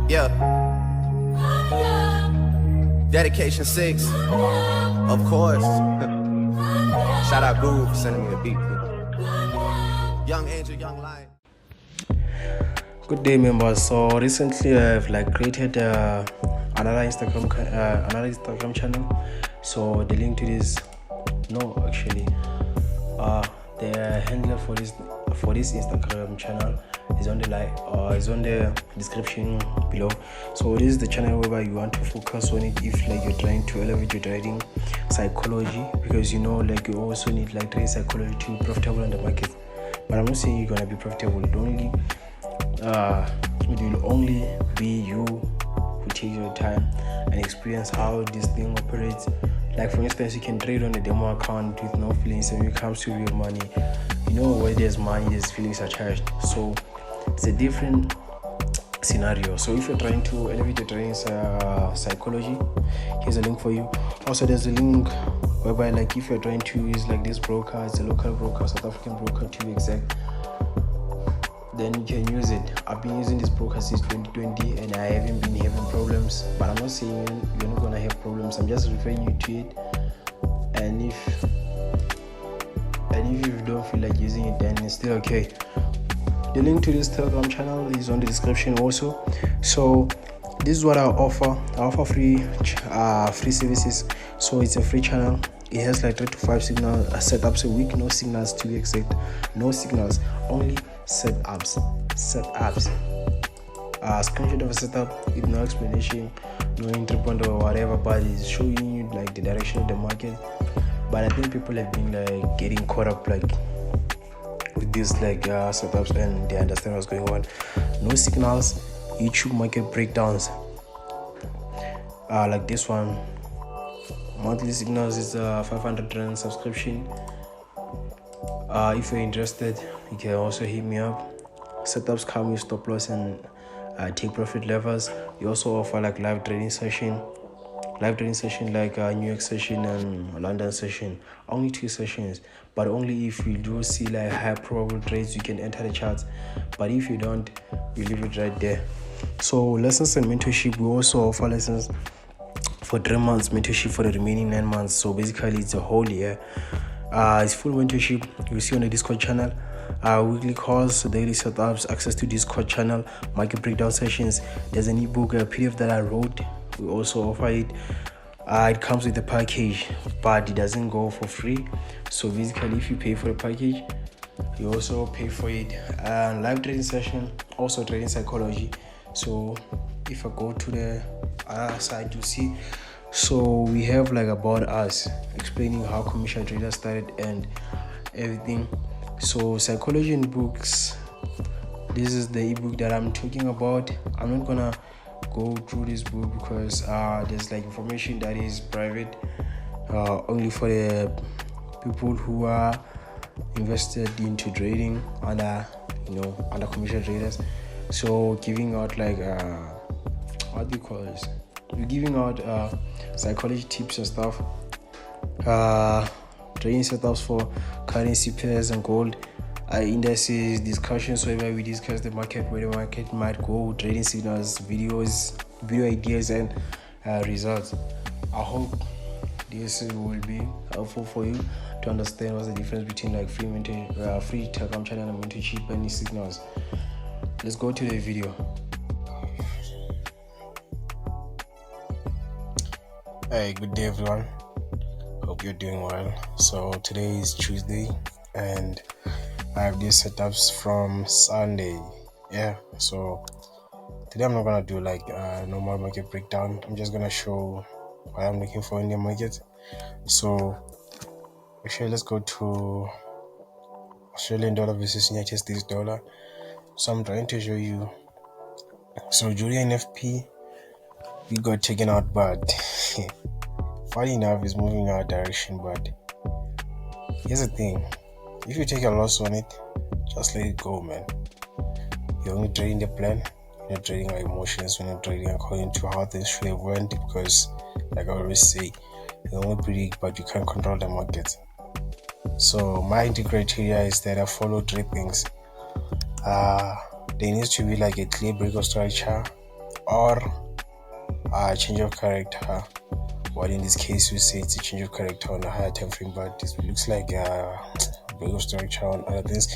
Yeah. Dedication 6. Of course. Shout out Guru for sending me a beat. Young Angel, Young Lion. Good day, members. So recently I've created another Instagram channel. So the link to this, the handler for this Instagram channel is on the description below. So this is the channel whereby you want to focus on it if you're trying to elevate your trading psychology, because you also need trading psychology to be profitable in the market. But I'm not saying you're gonna be profitable. It will only be you who take your time and experience how this thing operates. Like for instance, you can trade on a demo account with no feelings, and when it comes to real money, where there's money, there's feelings attached. So it's a different scenario. So if you're trying to elevate your trading psychology, here's a link for you. Also, there's a link whereby if you're trying to use this broker, it's a local broker, South African broker to be exact, then you can use it. I've been using this broker since 2020 and I haven't been having problems, but I'm not saying you're not gonna have problems. I'm just referring you to it, and if you don't feel like using it, then it's still okay. The link to this Telegram channel is on the description also. So this is what I offer. I offer free services. So it's a free channel. It has 3 to 5 signal setups a week. No signals to be exact. No signals, only setups. Screenshot of a setup with no explanation, no entry point or whatever, but it's showing you the direction of the market. But I think people have been getting caught up with these setups, and they understand what's going on. No signals, YouTube market breakdowns like this one. Monthly signals is 500 rand subscription. If you're interested, you can also hit me up. Setups come with stop loss and take profit levels. We also offer live trading session like New York session and London session. Only 2 sessions, but only if you do see high probable trades, you can enter the charts. But if you don't, you leave it right there. So lessons and mentorship, we also offer lessons for 3 months, mentorship for the remaining 9 months. So basically it's a whole year. It's full mentorship. You see on the Discord channel, weekly calls, daily setups, access to Discord channel, market breakdown sessions. There's an ebook, a PDF that I wrote. We also offer it. It comes with a package, but it doesn't go for free. So basically, if you pay for the package, you also pay for it. Live trading session, also trading psychology. So if I go to the other side, you see. So we have about us, explaining how commercial traders started and everything. So psychology in books. This is the ebook that I'm talking about. I'm not gonna go through this book because there's information that is private, only for the people who are invested into trading under commercial traders. So giving out what do you call this? We're giving out psychology tips and stuff, trading setups for currency pairs and gold, indices, discussions wherever we discuss the market, where the market might go, trading signals, video ideas, and results. I hope this will be helpful for you to understand what's the difference between free Telegram channel and mentorship and signals. Let's go to the video. Hey, good day everyone. Hope you're doing well. So today is Tuesday and I have these setups from Sunday. So today I'm not gonna do normal market breakdown. I'm just gonna show what I'm looking for in the market. So actually, let's go to Australian dollar versus United States dollar. So I'm trying to show you. So during NFP, we got taken out, but funny enough, it's moving our direction. But here's the thing: if you take a loss on it, just let it go, man. You're only trading the plan. You're not trading our emotions. You're not trading according to how things should have went, because, like I always say, you only predict, but you can't control the market. So my entry criteria is that I follow 3 things. There needs to be a clear break of structure. or change of character. Well, in this case, we say it's a change of character on a higher time frame, but it looks like a break of structure on other things.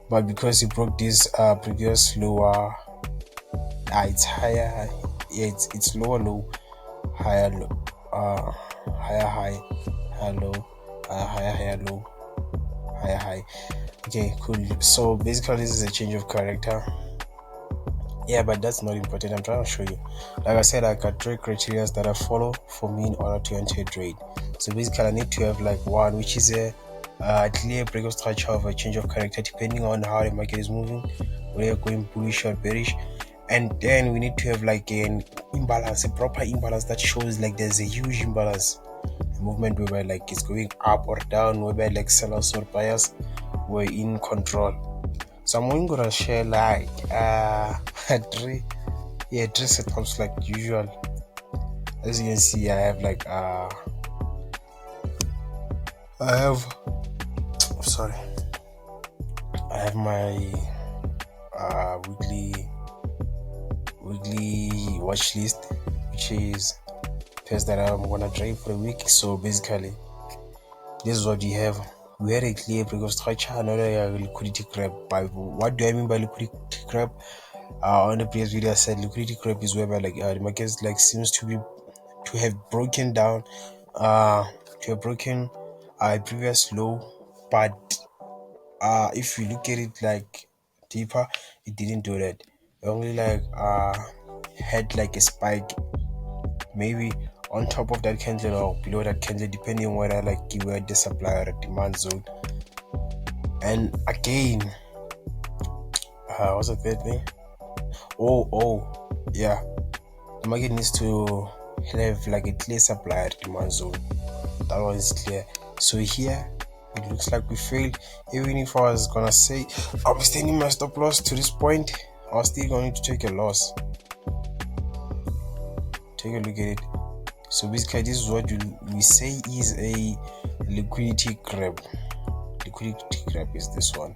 But because it broke this previous lower, it's higher. Yeah, it's lower low, higher low, higher high, higher low, higher low, higher high. Okay, cool. So basically, this is a change of character. Yeah, but that's not important. I'm trying to show you. Like I said, I got three criteria that I follow for me in order to enter a trade. So basically, I need to have like one, which is a clear break of structure of a change of character, depending on how the market is moving, whether you're going bullish or bearish. And then we need to have like an imbalance, a proper imbalance that shows like there's a huge imbalance, a movement whereby like it's going up or down, whereby like sellers or buyers were in control. So I'm only gonna share like three setups like usual. As you can see, I have like I have my weekly watch list, which is pairs that I'm gonna trade for a week. So basically, this is what you have. We had a clear break of structure, another liquidity grab. But what do I mean by liquidity grab? On the previous video, I said liquidity grab is whereby like the market like seems to have broken down, to have broken a previous low, but if you look at it like deeper, it didn't do that. It only like had like a spike, maybe on top of that candle or below that candle, depending on whether like you were the supply or demand zone. And again, what's the third thing? Yeah, the market needs to have like a clear supply or demand zone. That one is clear. So here it looks like we failed. Even if I was gonna say I'm extending my stop loss to this point, I was still going to take a loss. Take a look at it. So basically, this is what we say is a liquidity grab. Liquidity grab is this one.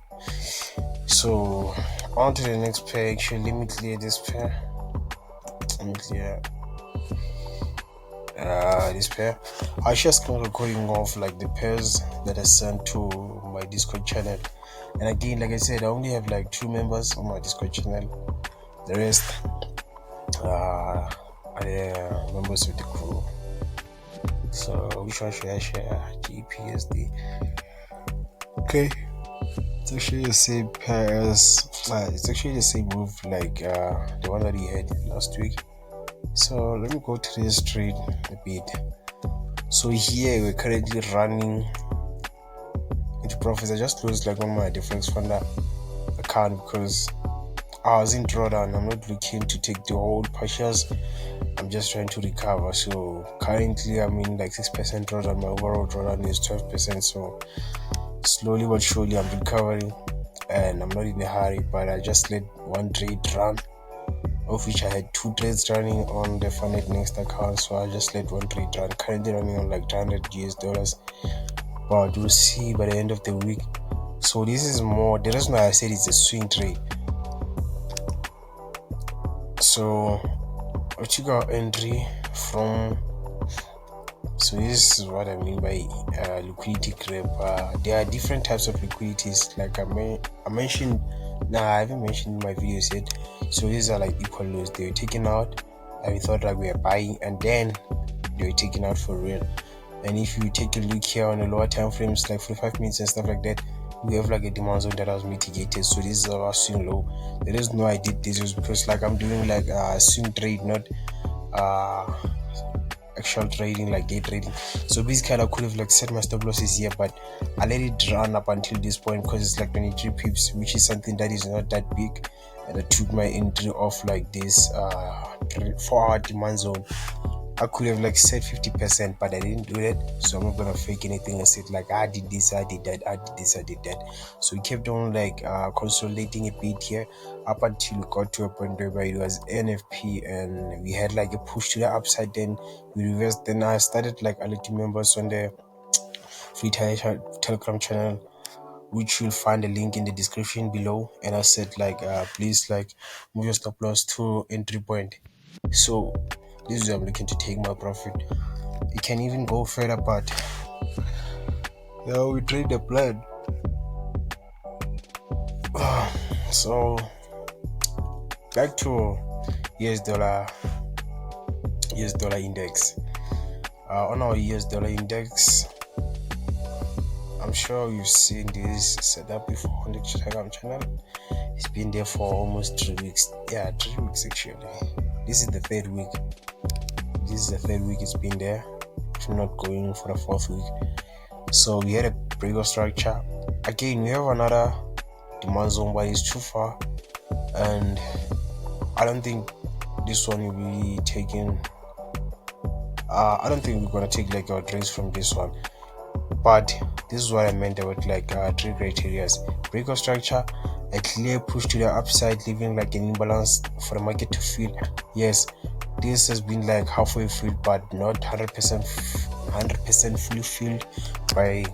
So on to the next pair. Actually, let me clear this pair. Let me clear this pair. I just recording off like the pairs that I sent to my Discord channel. And again, like I said, I only have like 2 members on my Discord channel. The rest are members of the crew. So which one should I share? GPSD. Okay. It's actually the same pair as it's actually the same move like the one that he had last week. So let me go to this trade a bit. So here we're currently running into profits. I just closed like on my Deflex Funder account because I was in drawdown. I'm not looking to take the whole partials. I'm just trying to recover. So currently I'm in like 6% drawdown. My overall drawdown is 12%. So slowly but surely I'm recovering, and I'm not in a hurry. But I just let one trade run, of which I had 2 trades running on the Funded Next account. So I just let one trade run. Currently running on like $300, but we'll see by the end of the week. So this is more, the reason why I said it's a swing trade. So I took our entry from, so this is what I mean by liquidity grab. There are different types of liquidities, like I mentioned. I haven't mentioned in my videos yet. So these are like equal lows. They were taken out and we thought like we were buying, and then they were taken out for real. And if you take a look here on the lower time frames, like 45 minutes and stuff like that, we have like a demand zone that was mitigated. So this is our swing low. The reason why I did this was because like I'm doing like a swing trade, not actual trading, like day trading. So basically I could have like set my stop losses here, but I let it run up until this point because it's like 23 pips, which is something that is not that big. And I took my entry off like this 4-hour demand zone. I could have like said 50%, but I didn't do that. So I'm not gonna fake anything and say like I did this, I did that, I did this, I did that. So we kept on like consolidating a bit here up until we got to a point where it was NFP and we had like a push to the upside. Then we reversed. Then I started like alerting members on the free Telegram channel, which you'll find a link in the description below. And I said like please like move your stop loss to entry point. So this is where I'm looking to take my profit. It can even go further, but we trade the plan. So back to US dollar index. On our US dollar index, I'm sure you've seen this setup before on the Telegram channel. It's been there for almost 3 weeks. Yeah, 3 weeks actually. This is the third week. It's been there. If not going for the fourth week. So we had a break of structure. Again, we have another demand zone, but it's too far, and I don't think this one will be taken. I don't think we're gonna take like our trades from this one. But this is what I meant about like 3 criteria: break of structure, a clear push to the upside, leaving like an imbalance for the market to fill. Yes, this has been like halfway filled, but not 100% fully filled by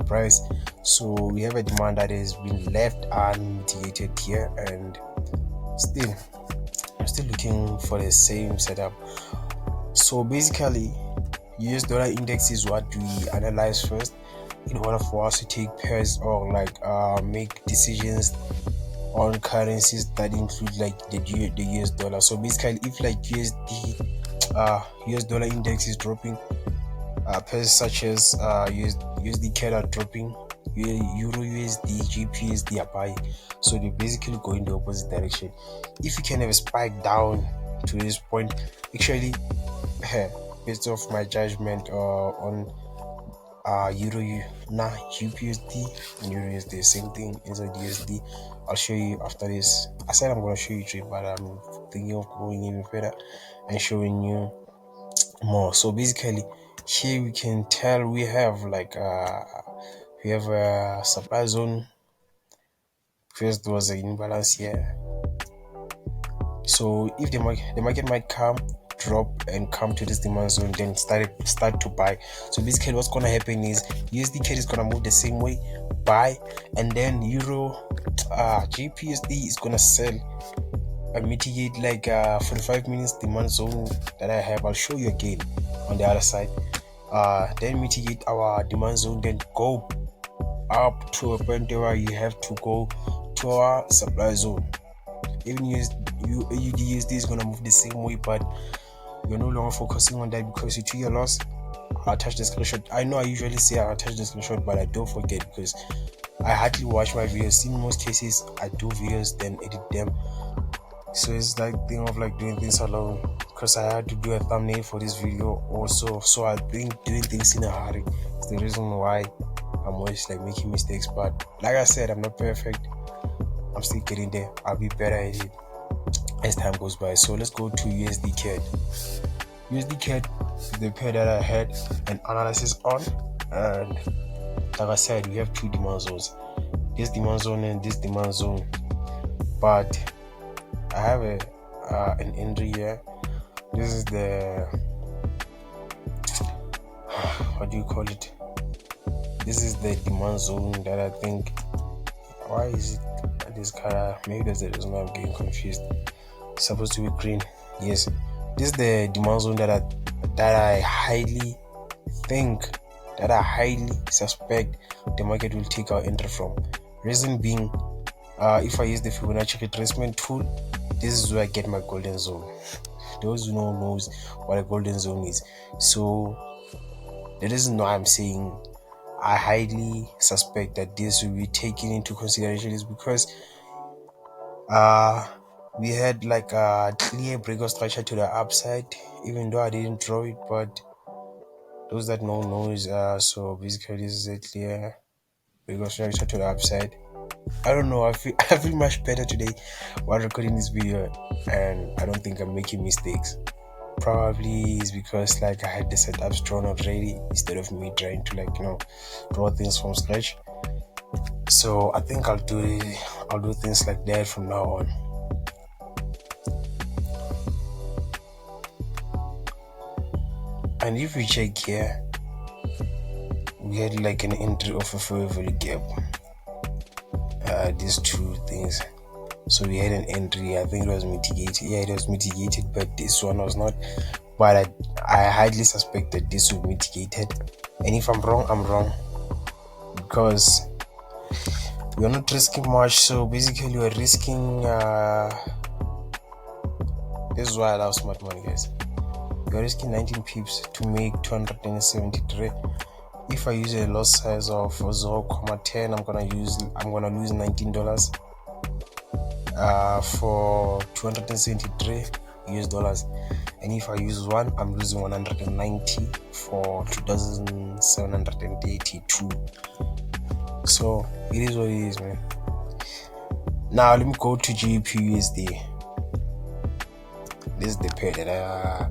price. So we have a demand that has been left unmitigated here, and I'm still looking for the same setup. So basically, US dollar index is what we analyze first in order for us to take pairs or like make decisions on currencies that include like the US dollar. So basically, if like US dollar index is dropping, pairs such as USD CAD are dropping, Euro USD, GP USD are buying. So they basically go in the opposite direction. If you can have a spike down to this point, actually, based off my judgment on GPUSD and Euro USD, same thing inside USD. I'll show you after this. I said I'm going to show you three, but I'm thinking of going even further and showing you more. So basically, here we can tell we have like we have a supply zone. First was an imbalance here. So if the market might drop and come to this demand zone, then start to buy. So basically what's gonna happen is USD CAD is gonna move the same way, buy, and then Euro GPUSD is gonna sell and mitigate like 45 minutes demand zone that I have. I'll show you again on the other side. Then mitigate our demand zone, then go up to a point where you have to go to our supply zone. Even USD is gonna move the same way, but you're no longer focusing on that because you took your loss. I'll attach the screenshot. I know I usually say I'll attach the screenshot, but I don't forget because I hardly watch my videos. In most cases, I do videos then edit them. So it's like thing of like doing things alone, because I had to do a thumbnail for this video also. So I think doing things in a hurry is the reason why I'm always like making mistakes. But like I said, I'm not perfect. I'm still getting there. I'll be better at it as time goes by. So let's go to USD CAD. USD CAD is the pair that I had an analysis on, and like I said, we have 2 demand zones, this demand zone and this demand zone. But I have an entry here. This is the what do you call it? This is the demand zone that I think. Why is it this color? Maybe that's the reason why I'm getting confused. It's supposed to be green. Yes, this is the demand zone that I highly suspect the market will take our entry from. Reason being, if I use the Fibonacci retracement tool, this is where I get my golden zone. Those who knows what a golden zone is. So the reason why I'm saying I highly suspect that this will be taken into consideration is because we had like a clear break of structure to the upside, even though I didn't draw it, but those that knows. So basically this is a clear break of structure to the upside. I don't know, I feel much better today while recording this video, and I don't think I'm making mistakes. Probably is because like I had the setups drawn already instead of me trying to draw things from scratch. So I think I'll do things like that from now on. And if we check here, we had like an entry of a fair value gap. These 2 things, So we had an entry. I think it was mitigated. Yeah, it was mitigated, but this one was not. But I highly suspect that this would mitigate it. And if I'm wrong, I'm wrong, because we're not risking much. So basically we're risking this is why I love smart money, guys. We're risking 19 pips to make 273. If I use a loss size of 0.10, I'm gonna lose $19 for 273 US dollars. And if I use 1, I'm losing 190 for 2,782. So it is what it is, man. Now let me go to GBPUSD. This is the pair that I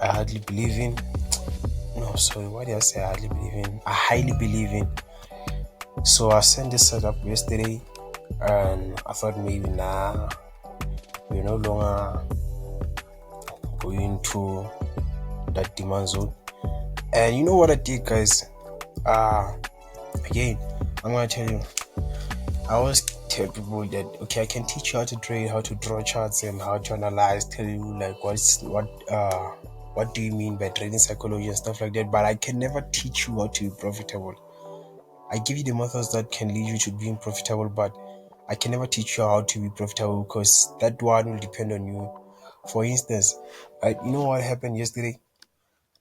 hardly believe in. No, sorry, what did I say? I hardly believe in. I highly believe in. So I sent this setup yesterday, and I thought maybe we're no longer going to that demand zone. And you know what I did, guys? Again, I'm gonna tell you. I always tell people that okay, I can teach you how to trade, how to draw charts, and how to analyze. Tell you like what do you mean by trading psychology and stuff like that. But I can never teach you how to be profitable. I give you the methods that can lead you to being profitable, but I can never teach you how to be profitable, because that one will depend on you. For instance, you know what happened yesterday?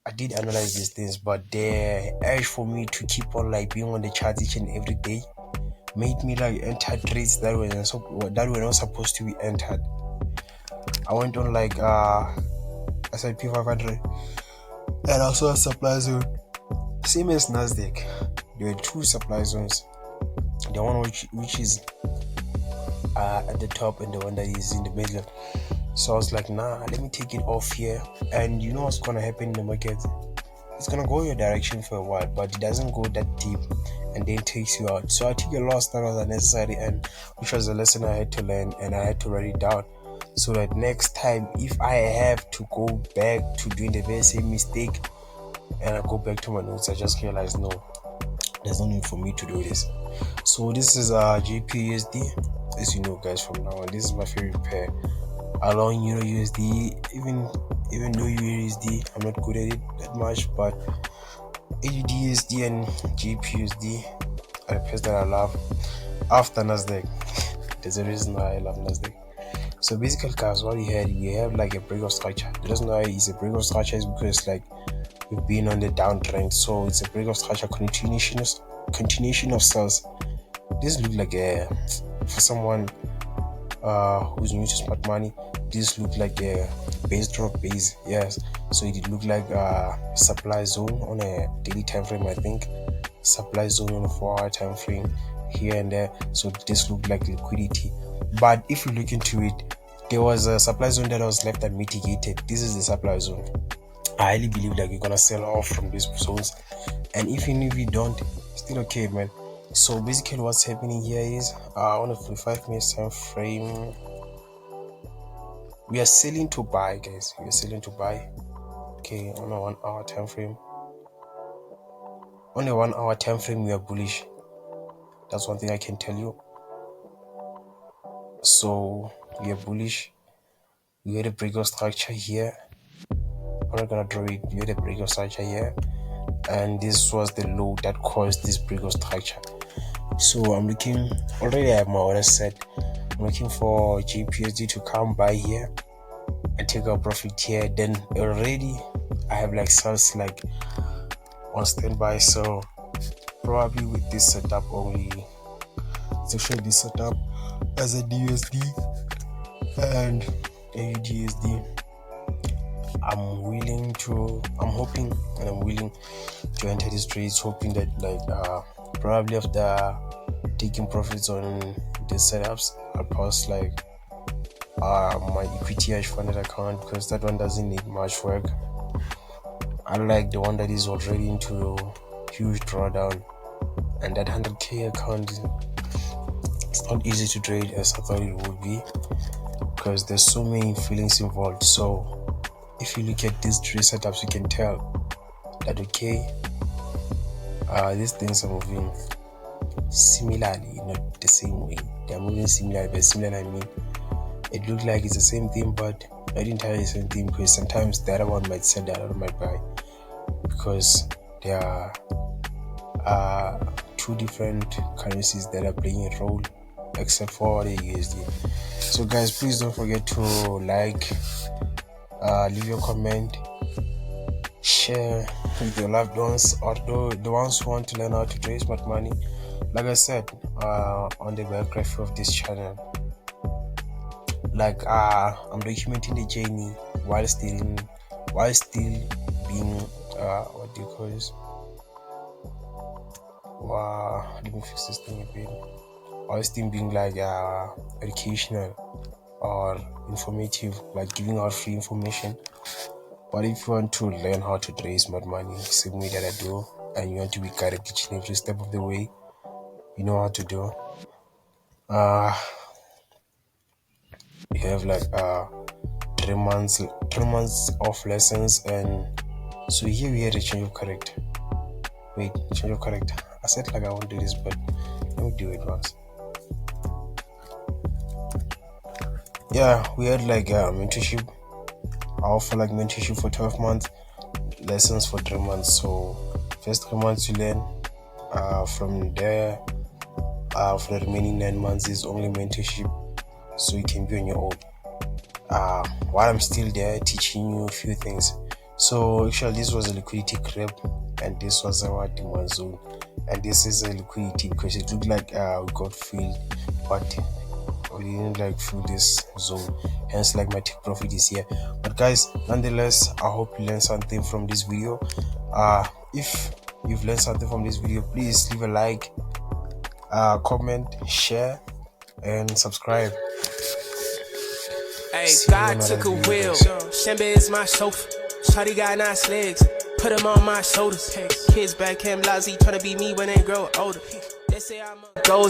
I did analyze these things, but the urge for me to keep on like being on the charts each and every day made me like enter trades that were not supposed to be entered. I went on like S&P 500 and also a supply zone, same as Nasdaq. There were 2 supply zones, the one which is at the top and the one that is in the middle. So I was like, nah, let me take it off here. And you know what's gonna happen in the market? It's gonna go your direction for a while, but it doesn't go that deep and then takes you out. So I took a loss that was unnecessary, and which was a lesson I had to learn, and I had to write it down, so that next time if I have to go back to doing the very same mistake and I go back to my notes, I just realized no, there's no need for me to do this. So this is GBPUSD. As you know, guys, from now on, this is my favorite pair, along Euro USD. Even though USD, I'm not good at it that much, but AUDUSD and GBPUSD are the pairs that I love after Nasdaq. There's a reason why I love Nasdaq. So basically, guys, what we have like a break of structure. The reason why it's a break of structure is because like we've been on the downtrend, so it's a break of structure, continuation of sales. This looks like for someone who's new to smart money, this looked like a base. Yes, so it looked like a supply zone on a daily time frame. I think supply zone on a 4-hour time frame here and there. So this looked like liquidity, but if you look into it, there was a supply zone that was left unmitigated. This is the supply zone. I highly believe that we're gonna sell off from these zones, and even if we don't, still okay, man. So basically what's happening here is on a 45 minutes time frame, we are selling to buy, guys. We are selling to buy. Okay, on a 1-hour time frame. On a 1-hour time frame, we are bullish. That's one thing I can tell you. So we are bullish. We had a break of structure here. I'm not gonna draw it. We had a break of structure here, and this was the low that caused this break of structure. So I'm looking, already I have my order set. I'm looking for GBPUSD to come by here and take our profit here. Then already I have like sales like on standby. So probably with this setup only, to show this setup as a DUSD and AUDUSD, I'm willing to enter these trades, hoping that like probably after taking profits on these setups, I'll post like my equity hedge funded account, because that one doesn't need much work, unlike the one that is already into huge drawdown. And that 100k account, it's not easy to trade as I thought it would be, because there's so many feelings involved. So if you look at these 3 setups, you can tell that okay, these things are moving similarly, not the same way. they're moving similar, but similar I mean. It looked like it's the same thing, but not entirely the same thing, because sometimes the other one might sell, the other one might buy, because there are two different currencies that are playing a role except for the USD. So guys, please don't forget to like, leave your comment, share with your loved ones, or the ones who want to learn how to trade smart money. Like I said on the biography of this channel, like I'm documenting the journey while still being what do you call this? Wow, let me fix this thing a bit. While still being like educational or informative, like giving out free information. But if you want to learn how to trade smart money, same way that I do, and you want to be guided each and every step of the way, you know how to do. We have like 3 months of lessons, and so here we had a change of character. Wait, change of character. I said like I won't do this, but let me do it once. Yeah, we had like mentorship. I offer like mentorship for 12 months, lessons for 3 months. So first 3 months you learn. From there, for the remaining 9 months is only mentorship, so you can be on your own. While I'm still there, teaching you a few things. So actually, this was a liquidity grab, and this was our demand zone, and this is a liquidity because it looked like we got filled, but we didn't like fill this zone. Hence, like my take profit is here. But guys, nonetheless, I hope you learned something from this video. If you've learned something from this video, please leave a like, comment, share, and subscribe. Hey, God took a wheel. Shemba is my chauffeur. Shawty got nice legs. Put him on my shoulders. Kids back him lazy, tryna be me when they grow older. They say I'm a ghost.